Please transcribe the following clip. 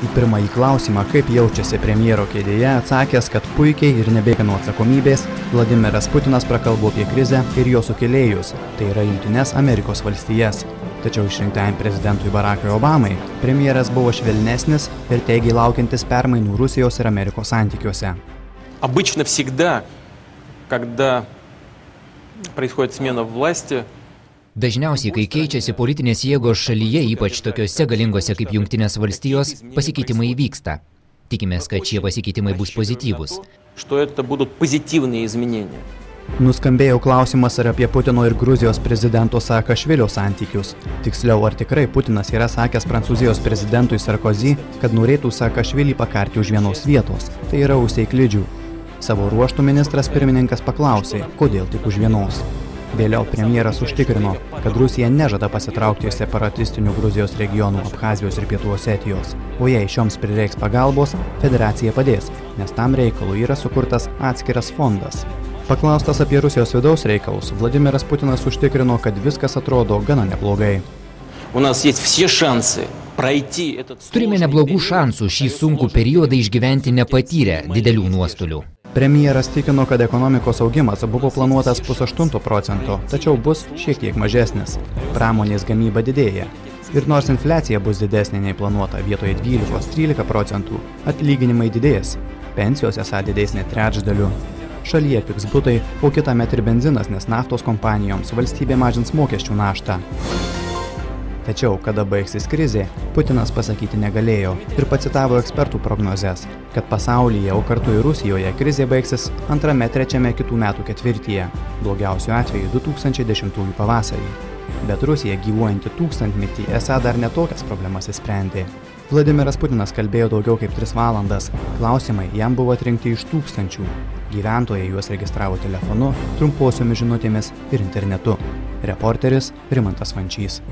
Į pirmąjį klausimą, kaip jaučiasi premjero kėdėje, atsakęs, kad puikiai ir nebėga nuo atsakomybės, Vladimiras Putinas prakalbo apie krizę ir jo sukėlėjus, tai yra Jungtines Amerikos valstijas. Tačiau išrinktajam prezidentui Barackui Obamai premjeras buvo švelnesnis ir teigiai laukiantis permainų Rusijos ir Amerikos santykiuose. Обычно всегда, когда происходит смена власти, Dažniausiai, kai keičiasi politinės jėgos šalyje, ypač tokiuose galingose kaip Jungtinės valstijos, pasikeitimai vyksta. Tikimės, kad šie pasikeitimai bus pozityvūs. что это будут позитивные изменения. Nuskambėjo klausimas ir apie Putino ir Gruzijos prezidento Saakašvilio santykius. Tiksliau, ar tikrai Putinas yra sakęs Prancūzijos prezidentui Sarkozy, kad norėtų Saakašvilį pakarti už vienos vietos, tai yra už Seiklidžių. Savo ruožtų ministras pirmininkas paklausė, kodėl tik už vienos. Vėliau premjeras užtikrino, kad Rusija nežada pasitraukti iš separatistinių Gruzijos regionų Abchazijos ir Pietų Osetijos, o jei šioms prireiks pagalbos, federacija padės, nes tam reikalui yra sukurtas atskiras fondas. Paklaustas apie Rusijos vidaus reikalus, Vladimiras Putinas užtikrino, kad viskas atrodo gana neblogai. Turime neblogų šansų šį sunkų periodą išgyventi nepatyrę didelių nuostolių. Premjeras tikino, kad ekonomikos augimas buvo planuotas 0,8%, tačiau bus šiek tiek mažesnis. Pramonės gamyba didėja. Ir nors infliacija bus didesnė nei planuota, vietoje 12–13%, atlyginimai didės. Pensijos esą didesnė trečdaliu. Šalyje pigs butai, o kitąmet ir benzinas, nes naftos kompanijoms valstybė mažins mokesčių naštą. Tačiau, kada baigsis krizė, Putinas pasakyti negalėjo ir pacitavo ekspertų prognozes, kad pasaulyje, o kartu ir Rusijoje krizė baigsis 2–3 kitų metų ketvirtyje, blogiausiu atveju 2010 pavasarį. Bet Rusija gyvuojanti tūkstantmetį esą dar netokias problemas įsprendė. Vladimiras Putinas kalbėjo daugiau kaip 3 valandas, klausimai jam buvo atrinkti iš tūkstančių. Gyventojai juos registravo telefonu, trumposiomis žinutėmis ir internetu. Reporteris Rimantas Vančys.